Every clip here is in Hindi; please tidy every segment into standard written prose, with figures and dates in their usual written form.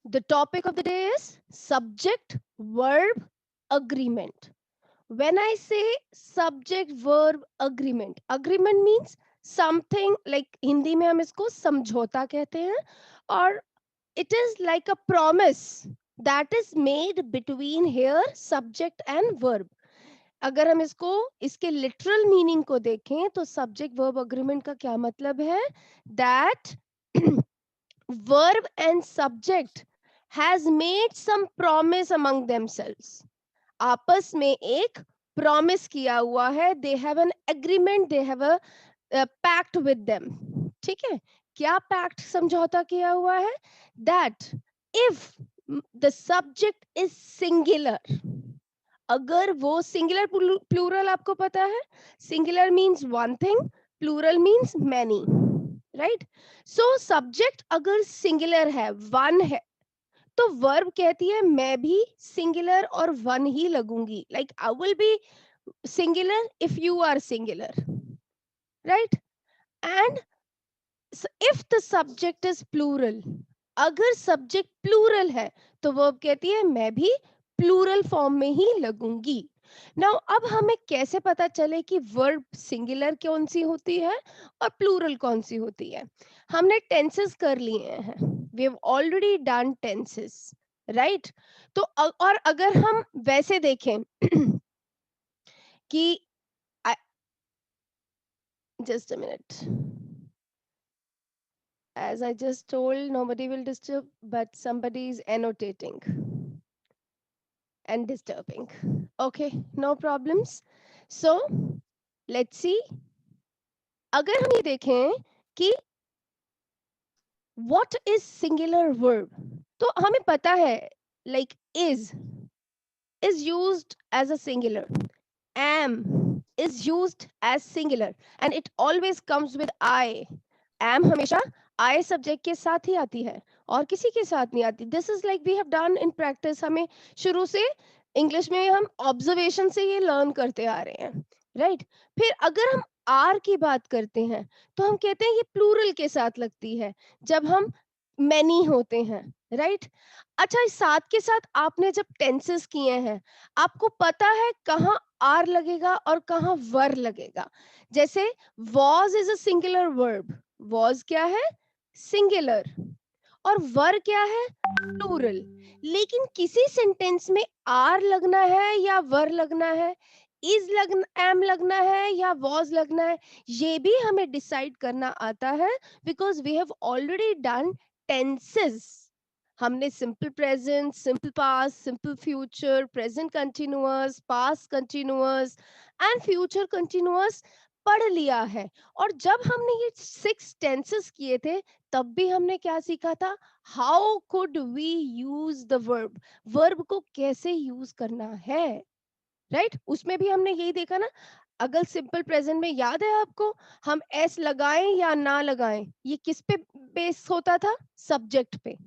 The topic of the day is subject verb agreement. When I say subject verb agreement, agreement means something like Hindi में हम इसको समझौता कहते हैं, और it is like a promise that is made between here subject and verb. अगर हम इसको इसके लिटरल मीनिंग को देखें तो सब्जेक्ट वर्ब अग्रीमेंट का क्या मतलब है, that verb and subject has made some promise among themselves. आपस में एक प्रॉमिस किया हुआ है, they have an agreement, they have a pact with them. ठीक है, क्या पैक्ट समझौता किया हुआ है, that if the subject is singular, अगर वो सिंगुलर प्लूरल आपको पता है, singular means one thing, plural means many, right. So subject अगर सिंगुलर है, वन है, तो वर्ब कहती है मैं भी सिंगुलर और वन ही लगूंगी, like I will be singular if you are singular, right. And if the subject is plural, अगर सब्जेक्ट प्लूरल है तो वर्ब कहती है मैं भी प्लूरल फॉर्म में ही लगूंगी. नाउ अब हमें कैसे पता चले कि वर्ब सिंगुलर कौन सी होती है और प्लूरल कौन सी होती है. हमने टेंसेस कर लिए हैं, we have already done tenses, right. तो और अगर हम वैसे देखें कि just a minute, as I just told, nobody will disturb, but somebody is annotating and disturbing. Okay, no problems. So, let's see. अगर हम ये देखें कि what is singular verb, तो हमें पता है like is used as a singular, am is used as singular, and it always comes with I. am हमेशा I सब्जेक्ट के साथ ही आती है और किसी के साथ नहीं आती. This is like we have done in practice, हमें शुरू से इंग्लिश में हम ऑब्जर्वेशन से ये लर्न करते आ रहे हैं, राइट. फिर अगर हम आर की बात करते हैं तो हम कहते हैं ये प्लूरल के साथ लगती है जब हम मैनी होते हैं, राइट. अच्छा, इस साथ के साथ आपने जब टेंसेस किए हैं, आपको पता है कहाँ आर लगेगा और कहाँ वर लगेगा. जैसे was is a singular verb, was क्या है, सिंगुलर, और वर क्या है, प्लूरल. लेकिन किसी सेंटेंस में आर लगना है या वर लगना है, इज लगना, एम लगना है या वॉज लगना है, ये भी हमें डिसाइड करना आता है, because we have already done tenses. हमने simple present, simple past, simple future, present continuous, past continuous and future continuous पढ़ लिया है. और जब हमने ये 6 टेंसेस किए थे, तब भी हमने क्या सीखा था, how could we use the verb, verb को कैसे यूज करना है, राइट. उसमें भी हमने यही देखा ना. अगर सिंपल प्रेजेंट में याद है आपको, हम एस लगाएं या ना लगाएं, ये किस पे बेस होता था, सब्जेक्ट पे.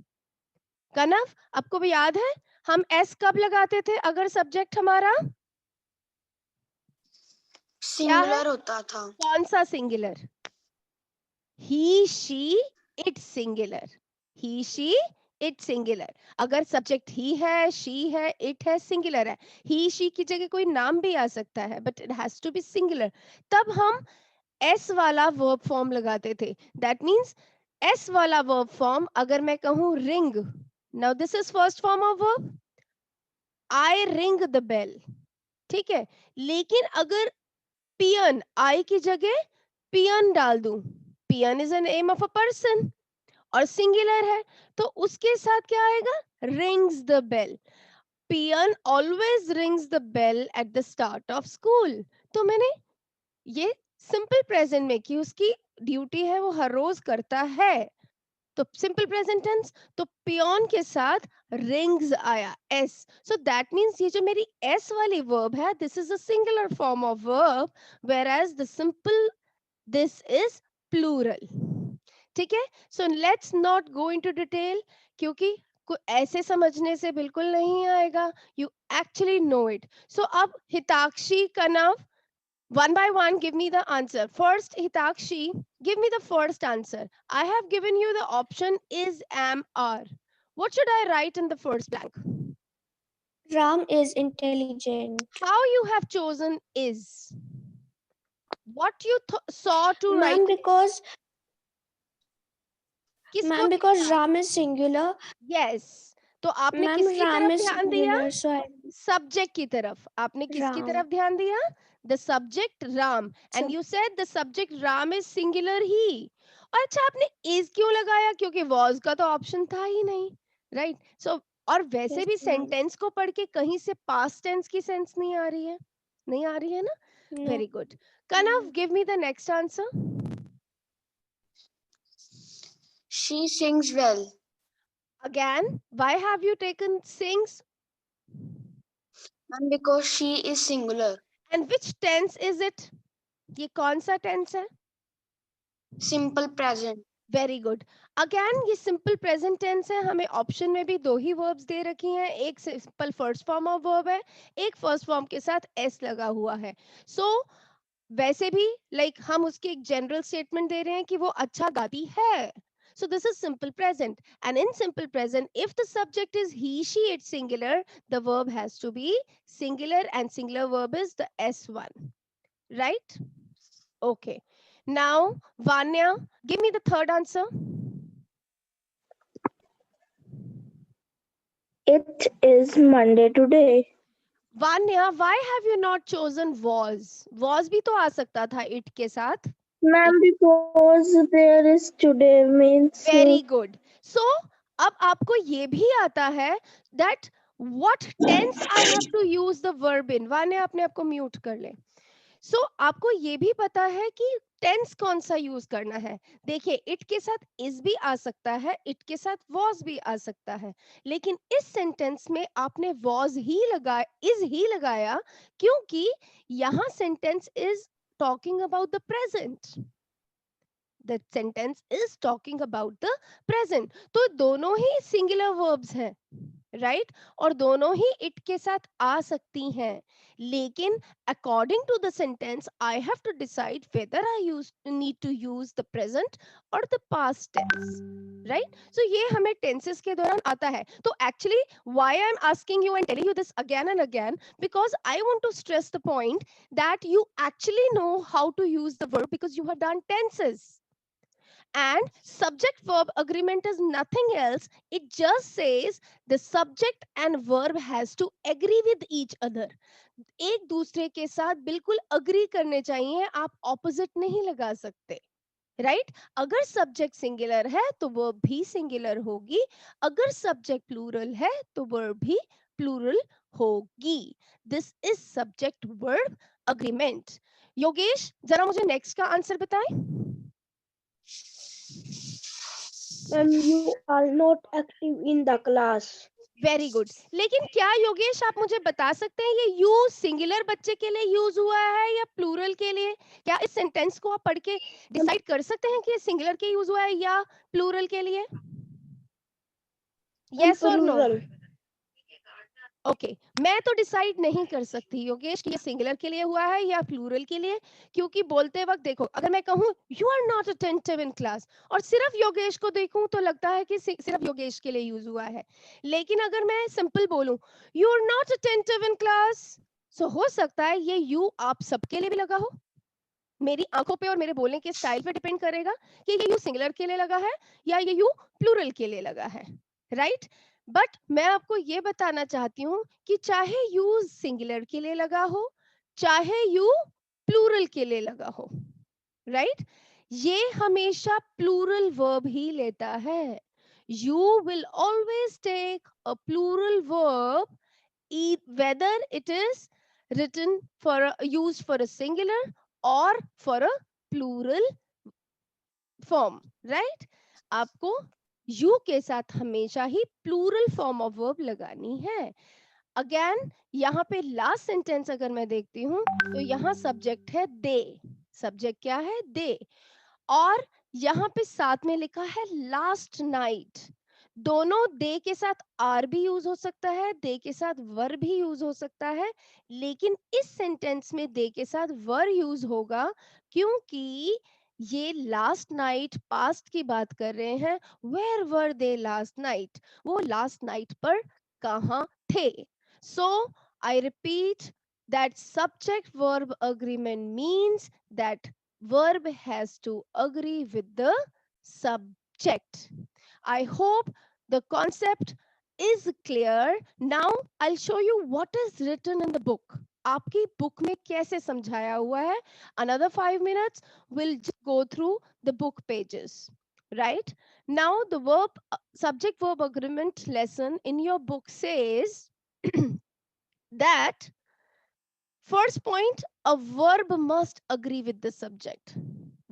कनव, आपको भी याद है हम एस कब लगाते थे अगर सब्जेक्ट हमारा क्या है, सिंगुलर होता था. कौन सा singular, he she it singular, he she it singular. अगर सब्जेक्ट ही है, शी है, इट है, सिंगुलर है, ही शी की जगह कोई नाम भी आ सकता है, but it has to be singular. तब हम एस वाला वर्ब फॉर्म लगाते थे. दैट मीन्स एस वाला वर्ब फॉर्म, अगर मैं कहूं ring, now this is first form of verb, I ring the bell, ठीक है. लेकिन अगर पियन, आई की जगह पियन डाल दूं, Peon is a name of a person और सिंगुलर है, तो उसके साथ क्या आएगा, rings the bell. Peon always rings the bell at the start of school. तो मैंने ये सिंपल प्रेजेंट में की, उसकी ड्यूटी है, वो हर रोज करता है. तो सिंपल प्रेजेंट टेंस, तो पियोन के साथ रिंग्स आया, एस. सो दैट मींस ये जो मेरी एस वाली वर्ब है, this is a singular form of verb, whereas the simple, this is plural. ठीक है. So let's not go into detail, क्योंकि ऐसे समझने से बिल्कुल नहीं आएगा, you actually know it. So अब हिताक्षी, कनव, one by one, give me the answer. First, Hitakshi, give me the first answer. I have given you the option is, am, are. What should I write in the first blank? Ram is intelligent. How you have chosen is? What you saw to write? Ma'am, because किसको ma'am, because देखा? Ram is singular. Yes. तो आपने Ma'am, किसकी Ram तरफ is ध्यान दिया? singular, so I सब्जेक्ट की तरफ. आपने किसकी Ram. तरफ ध्यान दिया? The subject Ram. And So you said the subject Ram is singular ही. और अच्छा आपने इज क्यों लगाया? क्योंकि वॉज का तो ऑप्शन था ही नहीं, राइट? सो और वैसे yes, भी ma'am. सेंटेंस को पढ़ के कहीं से पास्ट टेंस की सेंस नहीं आ रही है. नहीं आ रही है ना? No. Very good. Kanav, give me the next answer. She sings well. Again, why have you taken sings? And because she is singular. And which tense is it? ये कौन सा टेंस है? Simple present. Very good. Again ये सिंपल प्रेजेंट टेंस है. हमें ऑप्शन में भी दो ही वर्ब्स दे रखी हैं. एक simple first form of verb है, एक फर्स्ट फॉर्म के साथ एस लगा हुआ है. सो वैसे भी हम उसकी एक जनरल स्टेटमेंट दे रहे हैं कि वो अच्छा गाती है. So this is simple present, and in simple present, if the subject is he, she, it's singular, the verb has to be singular, and singular verb is the S1, right? Okay. Now, Vanya, give me the third answer. It is Monday today. Vanya, why have you not chosen was? Was भी तो आ सकता था it के साथ. Ma'am, because there is today means Very good. So, अब आपको ये भी आता है that what tense I have to use the verb in. Vanya, अपने आप को म्यूट कर ले. सो आपको ये भी पता है कि टेंस कौन सा यूज करना है. देखिए, इट के साथ इज भी आ सकता है, इट के साथ वॉज भी आ सकता है, लेकिन इस सेंटेंस में आपने वॉज ही लगाया, इज ही लगाया, क्योंकि यहां sentence is talking about the present. The sentence is talking about the present. तो दोनों ही सिंगुलर वर्ब्स हैं, राइट? और दोनों ही इट के साथ आ सकती हैं, लेकिन according to the sentence I have to decide whether I use need to use the present और the past tense, right? So ये हमें टेंसेस के दौरान आता है. तो actually why I am asking you and telling you this again and again, because I want to stress the point that you actually know how to use the verb because you have done tenses. And subject verb agreement is nothing else. It just says the subject and verb has to agree with each other. एक दूसरे के साथ बिल्कुल अग्री करने चाहिए, आप ऑपोजिट नहीं लगा सकते, राइट? अगर सब्जेक्ट सिंगुलर है तो वर्ब भी सिंगुलर होगी, अगर सब्जेक्ट प्लूरल है तो वर्ब भी प्लूरल होगी. This is subject verb agreement. Yogesh, जरा मुझे नेक्स्ट का आंसर बताएं. you are not active in the class. Very good. लेकिन क्या योगेश आप मुझे बता सकते हैं ये यू सिंगुलर बच्चे के लिए यूज हुआ है या प्लूरल के लिए? क्या इस सेंटेंस को आप पढ़ के डिसाइड कर सकते हैं कि ये सिंगुलर के यूज हुआ है या प्लूरल के लिए? यस और नो? Plural. ओके, मैं तो डिसाइड नहीं कर सकती योगेश कि ये सिंगुलर के लिए हुआ है या प्लूरल के लिए, क्योंकि बोलते वक्त देखो, अगर मैं कहूँ you are not attentive in class और सिर्फ योगेश को देखूं तो लगता है कि सिर्फ योगेश के लिए यूज हुआ है. लेकिन अगर मैं सिंपल बोलूं you are not attentive in class, so हो सकता है ये यू आप सबके लिए भी लगा हो. मेरी आंखों पे और मेरे बोलने के स्टाइल पे डिपेंड करेगा कि ये यू सिंगुलर के लिए लगा है या ये यू प्लूरल के लिए लगा है, राइट? बट मैं आपको ये बताना चाहती हूँ कि चाहे यू सिंगुलर के लिए लगा हो, चाहे यू प्लूरल के लिए लगा हो, राइट? ये हमेशा प्लूरल वर्ब ही लेता है. You will always take a plural verb whether it is written for used for a singular or for a plural form, right? आपको you के साथ हमेशा ही plural form of verb लगानी है. अगेन यहाँ पे लास्ट सेंटेंस अगर मैं देखती हूँ तो यहाँ सब्जेक्ट है दे. सब्जेक्ट क्या है? दे. और यहाँ पे साथ में लिखा है लास्ट नाइट. दोनों दे के साथ आर भी यूज हो सकता है, दे के साथ वर भी यूज हो सकता है, लेकिन इस सेंटेंस में दे के साथ वर यूज होगा क्योंकि ये लास्ट नाइट पास्ट की बात कर रहे हैं. Where were they last night? वो लास्ट नाइट पर कहाँ थे? So I repeat that subject verb agreement means that verb has to agree with the subject. I hope the concept is clear. Now I'll show you what is written in the book. आपकी बुक में कैसे समझाया हुआ है. Another 5 minutes we'll just go through the book pages. Right now, the subject verb agreement lesson in your book says that first point, a verb must agree with the subject.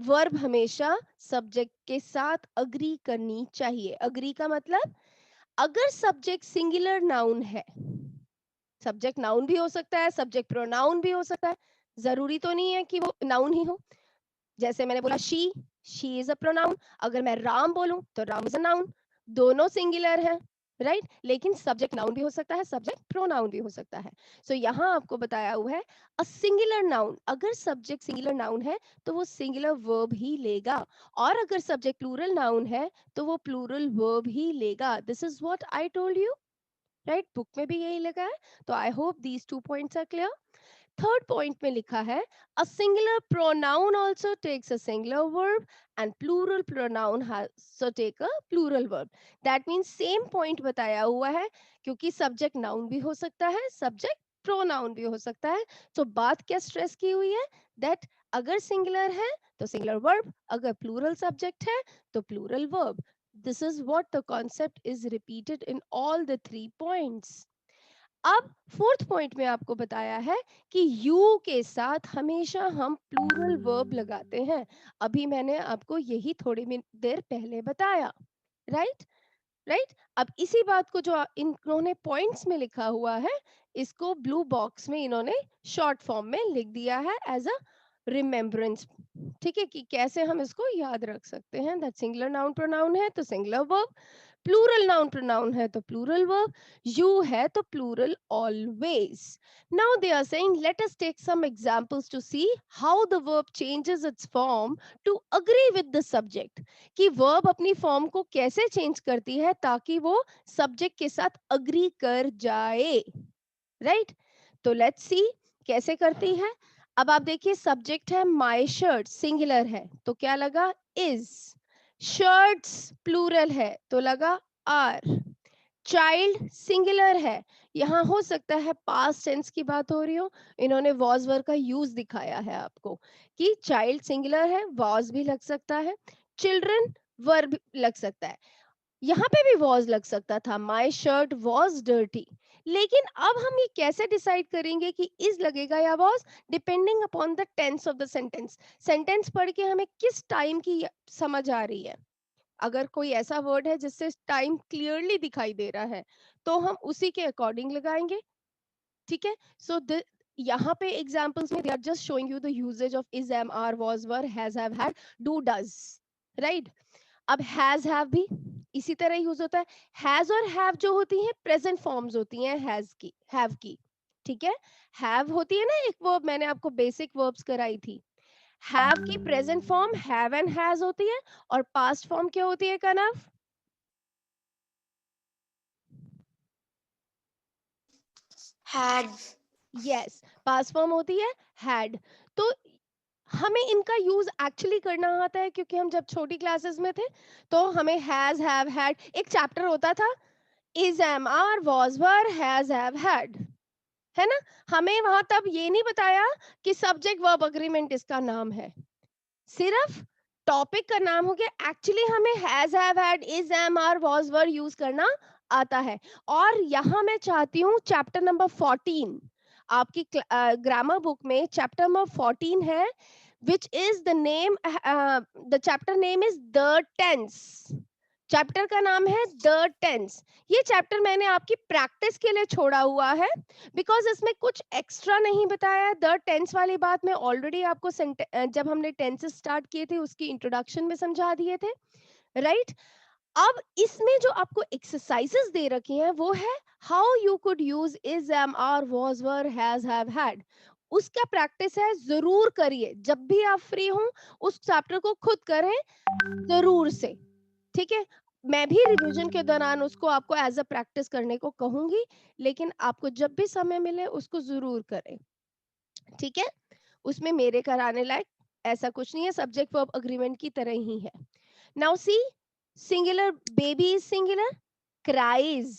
Verb हमेशा सब्जेक्ट के साथ अग्री करनी चाहिए. अग्री का मतलब, अगर सब्जेक्ट सिंगुलर नाउन है, सब्जेक्ट नाउन भी हो सकता है, सब्जेक्ट प्रोनाउन भी हो सकता है, जरूरी तो नहीं है कि वो नाउन ही हो. जैसे मैंने बोला शी इज अ प्रोनाउन. अगर मैं राम बोलूं तो राम इज अ नाउन. दोनों सिंगुलर है, राइट लेकिन सब्जेक्ट नाउन भी हो सकता है, सब्जेक्ट प्रोनाउन भी हो सकता है. सो यहाँ आपको बताया हुआ है अ सिंगुलर नाउन, अगर सब्जेक्ट सिंगुलर नाउन है तो वो सिंगुलर वर्ब ही लेगा, और अगर सब्जेक्ट प्लूरल नाउन है तो वो प्लूरल वर्ब ही लेगा. This is what I told you, right. Book में भी यही लगा है. तो I hope these 2 points are clear. Third point में लिखा है a singular pronoun also takes a singular verb and plural pronoun has take a plural verb. That means same point बताया हुआ है, क्योंकि सब्जेक्ट नाउन भी हो सकता है, सब्जेक्ट प्रोनाउन भी हो सकता है. तो बात क्या स्ट्रेस की हुई है, दैट अगर सिंगुलर है तो सिंगुलर वर्ब, अगर प्लूरल सब्जेक्ट है तो plural verb. This is what the concept is repeated in all the 3 points. अब फोर्थ पॉइंट में आपको बताया है कि यू के साथ हमेशा हम प्लूरल वर्ब लगाते हैं. अभी मैंने आपको यही थोड़ी देर पहले बताया, राइट. राइट, अब इसी बात को जो इन्होंने पॉइंट्स में लिखा हुआ है, इसको ब्लू बॉक्स में इन्होंने शॉर्ट फॉर्म में लिख दिया है एज अ रिमेम्बरेंस. ठीक है, कि कैसे हम इसको याद रख सकते हैं. दैट सिंगुलर नाउन प्रोनाउन है तो singular verb, plural noun pronoun है तो प्लूरल वर्ब, यू है तो plural always. Now they are saying let us take some examples to see how the verb changes its form to agree with the subject. कि वर्ब अपनी फॉर्म को कैसे चेंज करती है ताकि वो सब्जेक्ट के साथ अग्री कर जाए, राइट. तो लेट्स सी कैसे करती है. अब आप देखिए सब्जेक्ट है माय शर्ट, सिंगुलर है तो क्या लगा इज. शर्ट्स प्लूरल है तो लगा आर. चाइल्ड सिंगुलर है, यहाँ हो सकता है पास्ट टेंस की बात हो रही हो, इन्होंने वॉज वर्ब का यूज दिखाया है आपको कि चाइल्ड सिंगुलर है, वॉज भी लग सकता है. चिल्ड्रन वर्ब लग सकता है, यहाँ पे भी वॉज लग सकता था, माई शर्ट वॉज डर्टी. लेकिन अब हम ये कैसे डिसाइड करेंगे कि इज लगेगा या was, depending upon the tense of the sentence. Sentence पढ़ के हमें किस टाइम की समझ आ रही है. अगर कोई ऐसा वर्ड है जिससे टाइम क्लियरली दिखाई दे रहा है तो हम उसी के अकॉर्डिंग लगाएंगे. ठीक है. सो यहाँ पे एग्जांपल्स में they are just showing you the usages of is, am, are, was, were, has, have, had, do, does, right. अब हैज हैव भी इसी तरह यूज होता है. हैज और हैव जो होती हैं प्रेजेंट फॉर्म्स होती हैं हैज की, हैव की. ठीक है. हैव होती है ना एक वर्ब, मैंने आपको बेसिक वर्ब्स कराई थी. हैव की present form have and has होती है, और पास्ट फॉर्म क्या होती है कनव? had, यस, पास्ट फॉर्म होती है हैड. तो हमें इनका यूज एक्चुअली करना आता है क्योंकि हम जब छोटी क्लासेस में थे तो हमें हैज, हैव, हैड, एक चैप्टर होता था is, am, are, was, were, has, have, had, है ना. हमें वहां तब ये नहीं बताया कि सब्जेक्ट वर्ब अग्रीमेंट इसका नाम है, सिर्फ टॉपिक का नाम हो गया. एक्चुअली हमें has, have, had, is, am, are, was, were use करना आता है. और यहाँ मैं चाहती हूँ चैप्टर नंबर 14, आपकी ग्रामर बुक में चैप्टर नंबर 14 है, which is the name, the chapter name is the tense. Chapter का नाम है द टेंस. ये चैप्टर मैंने आपकी प्रैक्टिस के लिए छोड़ा हुआ है बिकॉज इसमें कुछ एक्स्ट्रा नहीं बताया है. द टेंस वाली बात मैं ऑलरेडी आपको जब हमने टेंसेस स्टार्ट किए थे उसकी इंट्रोडक्शन में समझा दिए थे, राइट. अब इसमें जो आपको एक्सरसाइजेस दे रखी हैं वो है how you could use is, am, are, was, were, has, have, had. उसका प्रैक्टिस है, जरूर करिए। जब भी आप फ्री हो उस चैप्टर को खुद करें जरूर से, ठीक है। मैं भी रिवीजन के दौरान उसको आपको एज अ प्रैक्टिस करने को कहूंगी, लेकिन आपको जब भी समय मिले उसको जरूर करें, ठीक है। उसमें मेरे कराने लायक ऐसा कुछ नहीं है, सब्जेक्ट वर्ब अग्रीमेंट की तरह ही है। Now see, singular, baby is singular, cries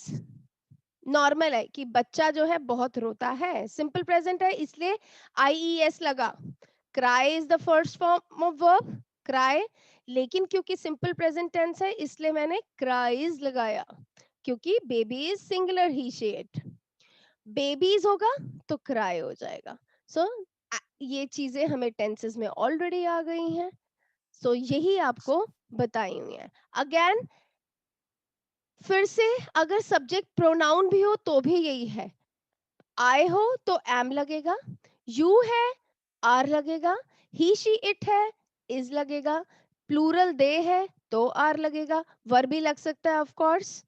normal है कि बच्चा जो है बहुत रोता है, सिंपल प्रेजेंट है इसलिए IES लगा। Cry is the first form of verb, cry, लेकिन क्योंकि सिंपल प्रेजेंट टेंस है इसलिए मैंने क्राइज लगाया, क्योंकि baby is singular he she it, babies होगा तो क्राई हो जाएगा। सो ये चीजें हमें टेंसेस में ऑलरेडी आ गई हैं, सो यही आपको बताई हुई है। अगेन फिर से, अगर सब्जेक्ट प्रोनाउन भी हो तो भी यही है, आई हो तो एम लगेगा, यू है आर लगेगा, ही शी इट है इज लगेगा, प्लूरल दे है तो आर लगेगा, वर भी लग सकता है ऑफ कोर्स।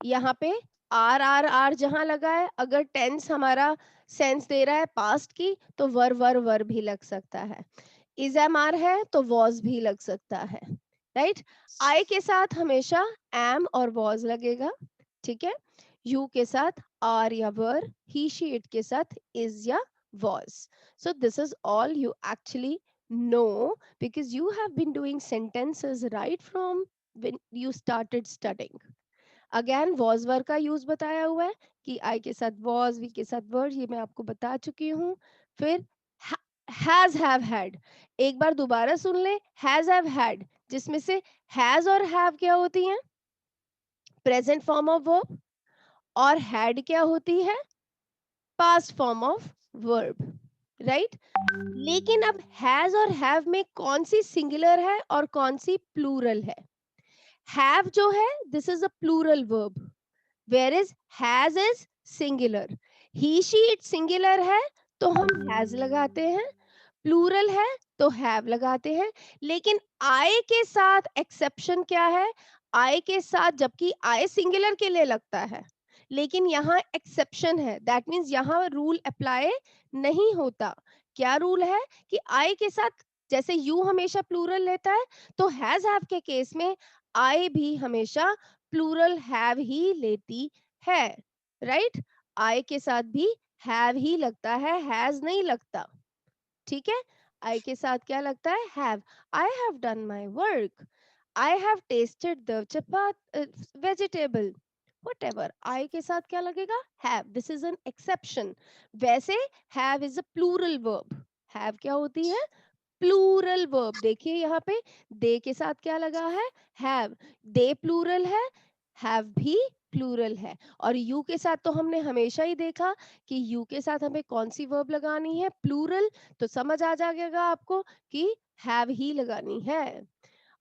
यहाँ पे आर आर आर जहां लगा है, अगर टेंस हमारा सेंस दे रहा है पास्ट की तो वर वर वर भी लग सकता है, इज एम आर है तो वॉज भी लग सकता है, राइट। आई के साथ हमेशा एम और वॉज लगेगा, ठीक है। यू के साथ आर या वर, ही शी इट के साथ इज या was. So this is all you actually know because you have been doing sentences right from when you started studying. Again was were का यूज बताया हुआ है कि आई के साथ वॉज, वी के साथ वर, ये मैं आपको बता चुकी हूँ। फिर हैज हैव हैड, एक बार दोबारा सुन ले, हैज हैव हैड, जिसमें से हैज और हैव क्या होती हैं, प्रेजेंट फॉर्म ऑफ वर्ब, और हैड क्या होती है, past form of verb, right. लेकिन अब हैज और हैव में कौन सी सिंगुलर है और कौन सी प्लूरल है। हैव जो है this is a plural verb, whereas has is singular, he she it singular है तो हम has लगाते हैं, प्लूरल है तो have लगाते हैं। लेकिन I के साथ एक्सेप्शन क्या है, I के साथ जबकि I सिंगुलर के लिए लगता है, लेकिन यहाँ एक्सेप्शन है, दैट मीन्स यहाँ रूल अप्लाई नहीं होता। क्या रूल है कि I के साथ जैसे you हमेशा प्लूरल लेता है, तो हैज हैव के केस में I भी हमेशा प्लूरल हैव ही लेती है, राइट। आई के साथ भी हैव ही लगता है, हैज नहीं लगता, ठीक है। आई के साथ क्या लगता है, have. I have done my work, I have tested the chapati vegetable, whatever, I के साथ क्या लगेगा, have, this is an exception. वैसे have is a plural verb, have क्या होती है, प्लूरल वर्ब। देखिए यहाँ पे दे के साथ क्या लगा है, हैव, दे प्लूरल है, हैव भी प्लूरल है। और यू के साथ तो हमने हमेशा ही देखा कि यू के साथ हमें कौन सी वर्ब लगानी है, प्लूरल, तो समझ आ जाएगा आपको कि हैव ही लगानी है।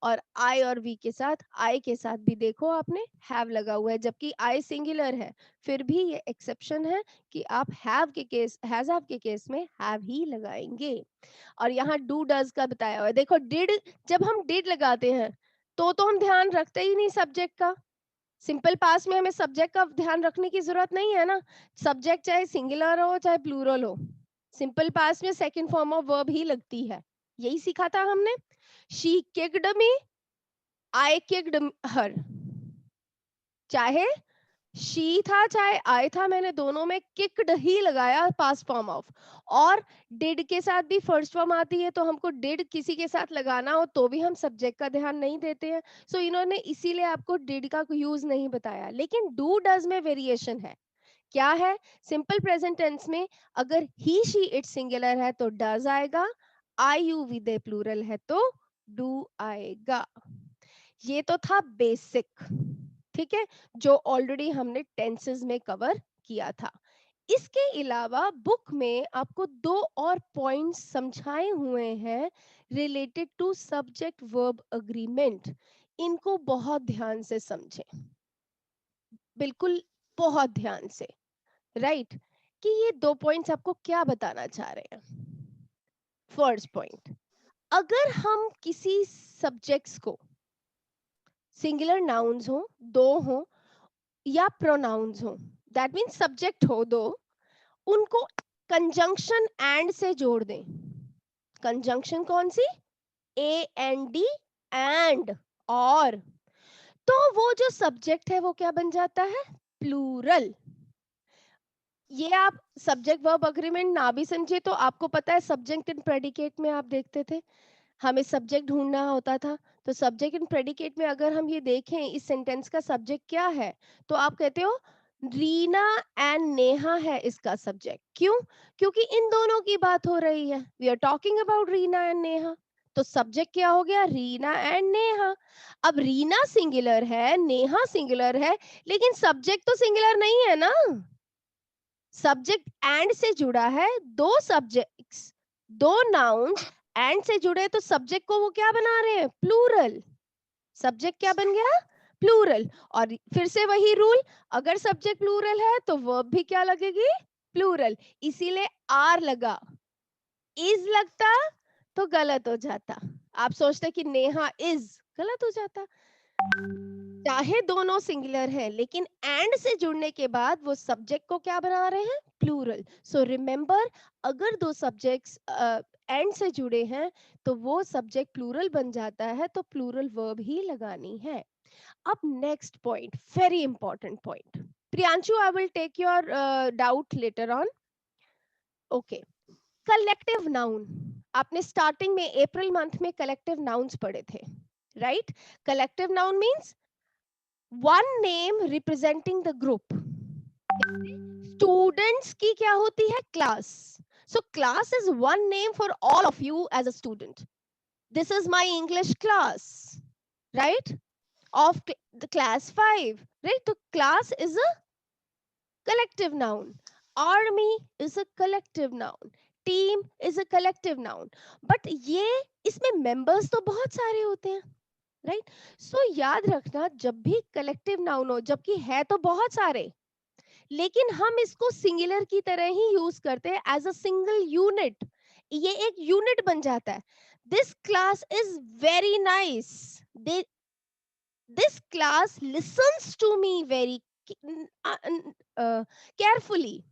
और आई और वी के साथ, आई के साथ भी देखो आपने हैव लगा हुआ है, जबकि आई सिंगुलर है, फिर भी ये एक्सेप्शन है कि आप हैव के केस, हैज हैव के केस में हैव ही लगाएंगे। और यहाँ डू डज का बताया हुआ है, देखो डिड, जब हम डिड लगाते हैं तो हम ध्यान रखते ही नहीं सब्जेक्ट का। सिंपल पास में हमें सब्जेक्ट का ध्यान रखने की जरूरत नहीं है ना, सब्जेक्ट चाहे सिंगुलर हो चाहे प्लूरल हो, सिंपल पास में सेकंड फॉर्म ऑफ वर्ब ही लगती है, यही सीखा था हमने। She kicked me, I kicked her, चाहे शी था चाहे आई था, मैंने दोनों में किक्ड ही लगाया पास्ट फॉर्म ऑफ। और डिड के साथ भी फर्स्ट फॉर्म आती है, तो हमको डिड किसी के साथ लगाना हो तो भी हम सब्जेक्ट का ध्यान नहीं देते हैं, सो इन्होंने इसीलिए आपको डिड का यूज नहीं बताया। लेकिन डू डज में वेरिएशन है, क्या है, सिंपल प्रेजेंट टेंस में अगर ही शी इट सिंगुलर है तो डज आएगा, आई यू वी दे प्लूरल है तो डू आएगा। ये तो था बेसिक, ठीक है, जो ऑलरेडी हमने टेंसेस में कवर किया था। इसके अलावा बुक में आपको दो और पॉइंट्स समझाए हुए हैं related to subject verb agreement, इनको बहुत ध्यान से समझें, बिल्कुल बहुत ध्यान से, राइट। कि ये दो पॉइंट्स आपको क्या बताना चाह रहे हैं। फर्स्ट पॉइंट, अगर हम किसी सब्जेक्ट्स को, सिंगुलर नाउन्स हो, दो हो या प्रोनाउंस हो, दैट मीन्स सब्जेक्ट हो दो, उनको कंजंक्शन एंड से जोड़ दें। कंजंक्शन कौन सी? AND, एंड, और, तो वो जो सब्जेक्ट है वो क्या बन जाता है? प्लूरल। ये आप सब्जेक्ट वर्ब अग्रीमेंट ना भी समझे तो आपको पता है सब्जेक्ट एंड प्रेडिकेट में आप देखते थे हमें सब्जेक्ट ढूंढना होता था, तो सब्जेक्ट एंड प्रेडिकेट में अगर हम ये देखें इस सेंटेंस का सब्जेक्ट क्या है, तो आप कहते हो रीना एंड नेहा है इसका सब्जेक्ट। क्यों? क्योंकि इन दोनों की बात हो रही है, we are talking about Reena and Neha, तो सब्जेक्ट क्या हो गया? रीना एंड नेहा। अब रीना सिंगुलर है, नेहा सिंगुलर है, लेकिन सब्जेक्ट तो सिंगुलर नहीं है ना। सब्जेक्ट एंड से जुड़ा है, दो सब्जेक्ट्स, दो नाउन्स एंड से जुड़े, तो सब्जेक्ट को वो क्या बना रहे हैं? प्लूरल। सब्जेक्ट क्या बन गया? प्लूरल। और फिर से वही रूल, अगर सब्जेक्ट प्लूरल है तो वर्ब भी क्या लगेगी? प्लूरल। इसीलिए आर लगा, इज लगता तो गलत हो जाता। आप सोचते कि नेहा इज, गलत हो जाता। चाहे दोनों सिंगुलर है, लेकिन एंड से जुड़ने के बाद वो सब्जेक्ट को क्या बना रहे हैं? प्लूरल। सो रिमेंबर, अगर दो सब्जेक्ट्स एंड से जुड़े हैं तो वो सब्जेक्ट प्लूरल बन जाता है, तो प्लूरल वर्ब ही लगानी है। अब next point, very important point. Priyanshu, I will take your doubt later on. Okay, collective noun. आपने स्टार्टिंग में अप्रैल मंथ में कलेक्टिव नाउन्स पढ़े थे, राइट? Collective noun means one name representing the group. Students की क्या होती है? Class. So class is one name for all of you as a student. This is my English class, right? Of the class 5, right? So class is a collective noun. Army is a collective noun. Team is a collective noun. But ये इसमें members तो बहुत सारे होते हैं, राइट? सो याद रखना, जब भी कलेक्टिव नाउन हो, जबकि है तो बहुत सारे, लेकिन हम इसको सिंगुलर की तरह ही यूज करते हैं एज अ सिंगल यूनिट, ये एक यूनिट बन जाता है। This class is very nice, this class listens to me very carefully.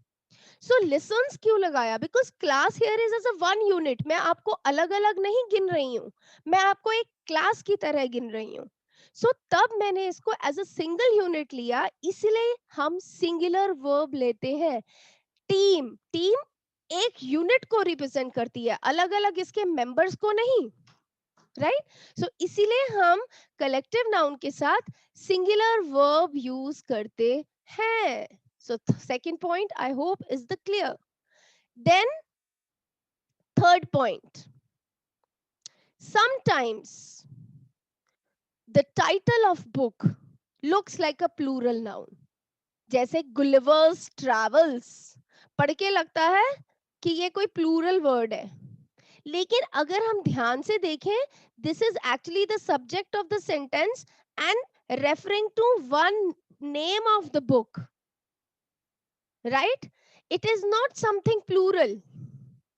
So listens क्यों लगाया? Because class here is as a one unit, मैं आपको अलग अलग नहीं गिन रही हूँ, मैं आपको एक क्लास की तरह गिन रही हूँ। सो तब मैंने इसको एज अ सिंगल यूनिट लिया, इसलिए हम सिंगुलर वर्ब लेते हैं। टीम, टीम एक यूनिट को रिप्रेजेंट करती है, अलग अलग इसके मेंबर्स को नहीं, राइट? सो इसीलिए हम कलेक्टिव नाउन के साथ सिंगुलर वर्ब यूज करते हैं। So second point, I hope, is the clear. Then third point, sometimes the title of book looks like a plural noun. जैसे Gulliver's Travels, पढ़ के लगता है कि ये कोई plural word है, लेकिन अगर हम ध्यान से देखें, this is actually the subject of the sentence and referring to one name of the book, right? It is not something plural.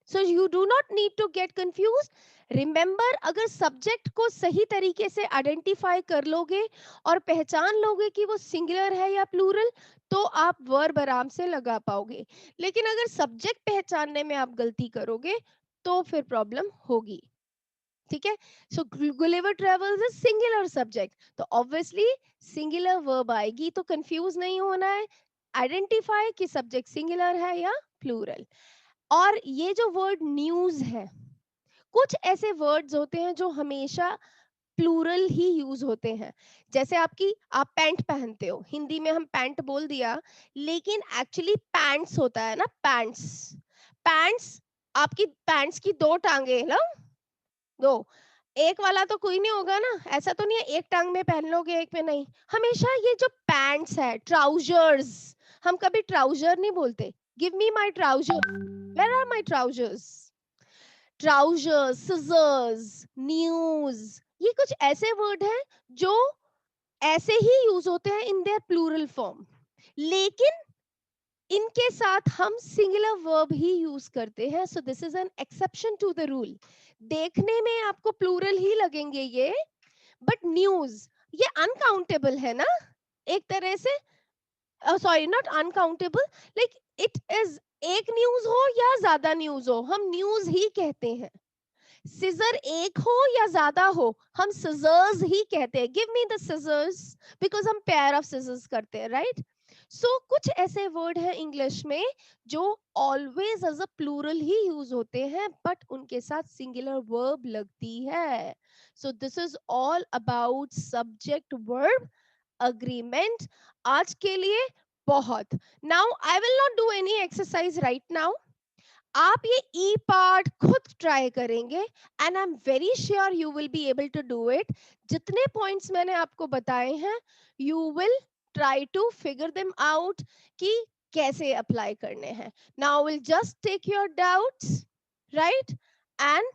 So you do not need to get confused. Remember, अगर सब्जेक्ट को सही तरीके से आइडेंटिफाई कर लोगे और पहचान लोगे कि वो सिंगुलर है या प्लूरल, तो आप वर्ब आराम से लगा पाओगे। लेकिन अगर सब्जेक्ट पहचानने में आप गलती करोगे तो फिर प्रॉब्लम होगी, ठीक है? So Gulliver travels is singular subject, तो ऑब्वियसली सिंगुलर वर्ब आएगी, तो कंफ्यूज नहीं होना है, आइडेंटिफाई कि सब्जेक्ट सिंगुलर है या प्लूरल। और ये जो वर्ड न्यूज है, कुछ ऐसे वर्ड्स होते हैं जो हमेशा प्लूरल ही यूज होते हैं। जैसे आप पैंट पहनते हो, हिंदी में हम पैंट बोल दिया, लेकिन एक्चुअली पैंट्स होता है ना, पैंट्स। पैंट्स, आपकी पैंट्स की दो टांगे ना, दो, एक वाला तो कोई नहीं होगा ना, ऐसा तो नहीं है एक टांग में पहन लोगे एक में नहीं। हमेशा ये जो पैंट्स है, ट्राउजर्स, हम कभी ट्राउजर नहीं बोलते। Give me my trouser, where are my trousers? Trousers, scissors, news, ये कुछ ऐसे वर्ड हैं जो ऐसे ही यूज होते हैं इन देयर प्लूरल फॉर्म, लेकिन इनके साथ हम सिंगुलर वर्ब ही यूज करते हैं। So this is an exception to the rule. देखने में आपको प्लूरल ही लगेंगे ये, बट न्यूज ये अनकाउंटेबल है ना एक तरह से, sorry not uncountable, like it is एक न्यूज हो या ज्यादा न्यूज हो, हम न्यूज ही कहते हैं। सिजर एक हो या ज्यादा हो, हम सिजर्स ही कहते हैं। Give me the scissors, because हम पेयर ऑफ सिजर्स करते हैं, राइट? सो कुछ ऐसे वर्ड हैं इंग्लिश में जो ऑलवेज एज अ प्लूरल ही यूज होते हैं, बट उनके साथ सिंगुलर वर्ब लगती है। So this is all about subject verb agreement. आज के लिए बहुत। Now I will not do any exercise right now. आप ये ई पार्ट खुद ट्राई करेंगे and I am very sure you will be able to do it. जितने पॉइंट्स मैंने आपको बताए हैं, you will try to figure them out कि कैसे अप्लाई करने हैं। Now will just take your doubts, right, and